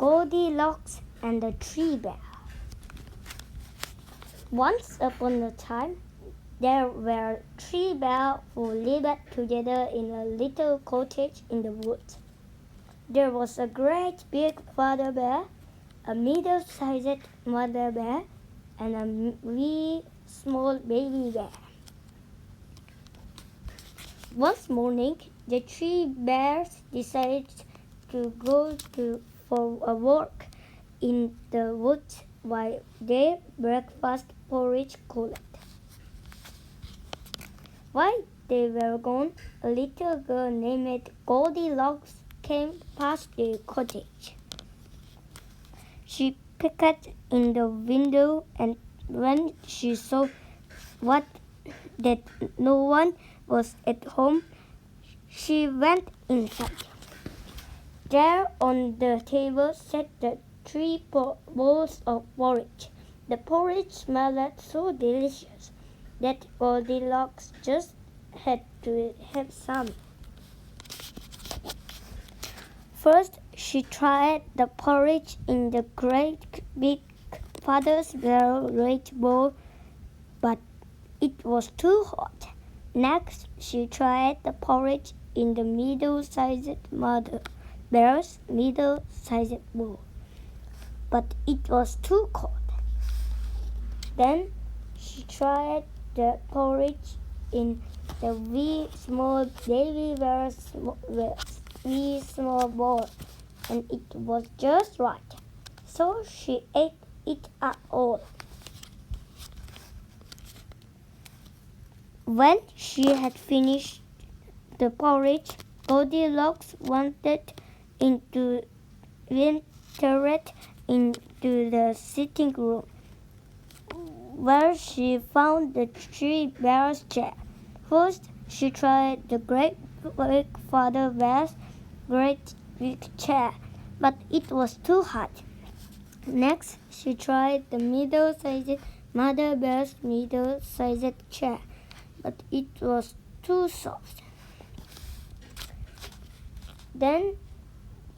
Goldilocks and the Tree Bear. Once upon a time, there were three bears who lived together in a little cottage in the woods. There was a great big father bear, a middle-sized mother bear, and a wee small baby bear. One morning, the three bears decided to go for a walk in the woods while their breakfast porridge cooled. While they were gone, a little girl named Goldilocks came past their cottage. She peeked in the window, and when she saw that no one was at home, she went inside. There on the table sat the three bowls of porridge. The porridge smelled so delicious that Goldilocks just had to have some. First, she tried the porridge in the great big father bear's red bowl, but it was too hot. Next, she tried the porridge in the middle-sized mother bear's middle-sized bowl, but it was too cold. Then she tried the porridge in the wee small baby bear's wee small bowl, and it was just right. So she ate it up all. When she had finished the porridge, Goldilocks wandered into the sitting room, where she found the three bears' chair. First, she tried the great big father bear's great big chair, but it was too hot. Next, she tried the middle-sized mother bear's middle-sized chair, but it was too soft. Then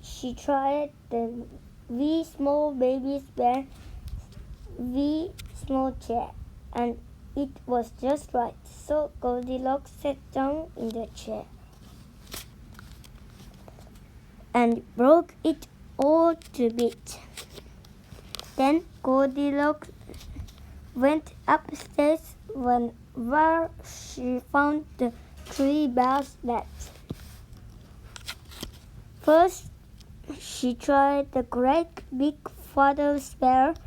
she tried the wee small baby bear's wee small chair, and it was just right. So Goldilocks sat down in the chair and broke it all to bits. Then Goldilocks went upstairs where she found the three bears' beds. First, she tried the great big father bear's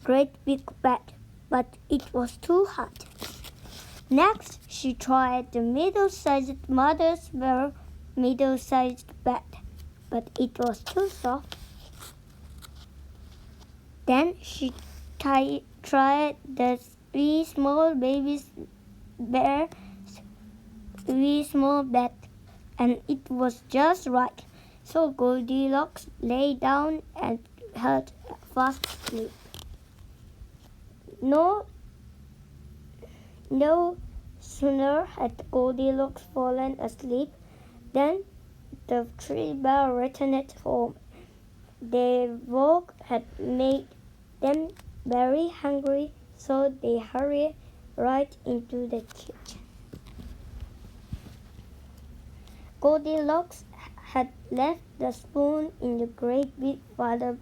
great big bed, but it was too hot. Next, she tried the middle-sized mother bear's middle-sized bed, but it was too soft. Then she tried the wee small baby bear's wee small bed, and it was just right. So Goldilocks lay down and had a fast sleep. No sooner had Goldilocks fallen asleep than the three bears returned home. Their walk had made them very hungry, so they hurried right into the kitchen. Goldilocks had left the spoon in the great big father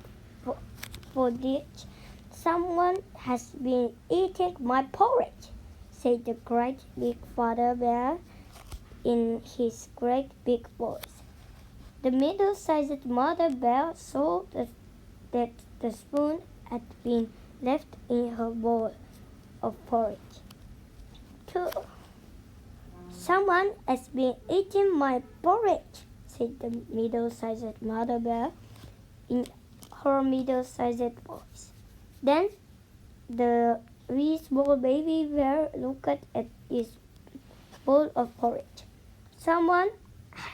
porridge. "Someone has been eating my porridge," said the great big father bear in his great big voice. The middle-sized mother bear saw that the spoon had been left in her bowl of porridge. "Too. Someone has been eating my porridge," said the middle-sized mother bear in her middle-sized voice. Then the wee small baby bear looked at his bowl of porridge. "Someone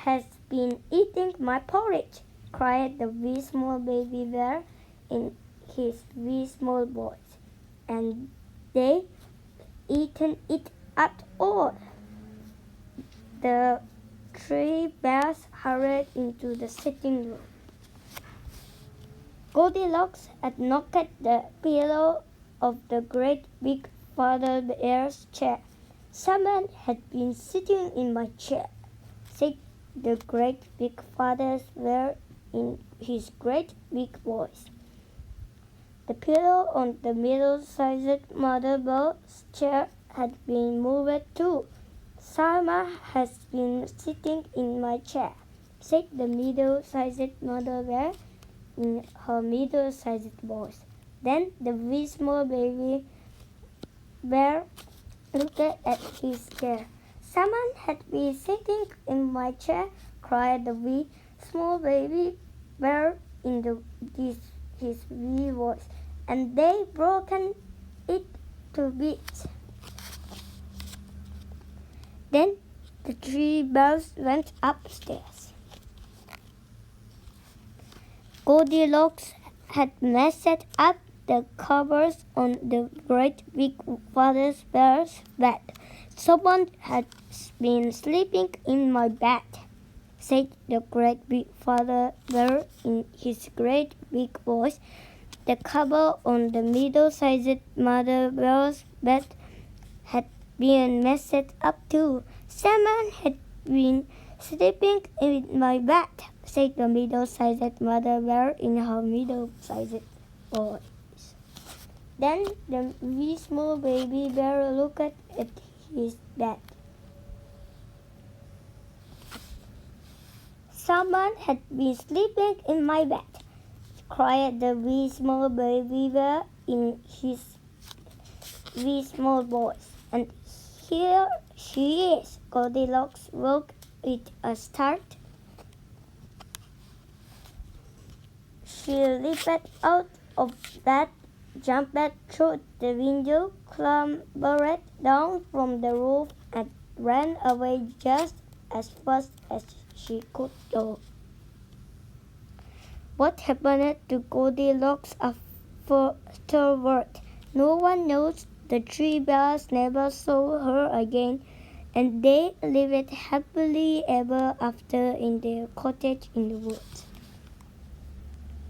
has been eating my porridge," cried the wee small baby bear in his wee small voice, and they eaten it at all. The three bears hurried into the sitting room. Goldilocks had knocked the pillow of the great big father bear's chair. "Someone had been sitting in my chair," said the great big father bear in his great big voice. The pillow on the middle-sized mother bear's chair had been moved too. "Sama has been sitting in my chair," said the middle-sized mother bear in her middle-sized voice. Then the wee small baby bear looked at his chair. "Someone had been sitting in my chair," cried the wee small baby bear in his wee voice, "and they broken it to bits." Then the three bears went upstairs. Goldilocks had messed up the covers on the great big father bear's bed. "Someone has been sleeping in my bed," said the great big father bear in his great big voice. The cover on the middle-sized mother bear's bed had been messed up too. "Someone had been sleeping in my bed," said the middle-sized mother bear in her middle-sized voice. Then the wee small baby bear looked at his bed. "Someone had been sleeping in my bed," cried the wee small baby bear in his wee small voice. "And here she is." Goldilocks woke with a start. She leaped out of bed, jumped through the window, clambered down from the roof, and ran away just as fast as she could go. What happened to Goldilocks afterward? No one knows. The three bears never saw her again, and they lived happily ever after in their cottage in the woods.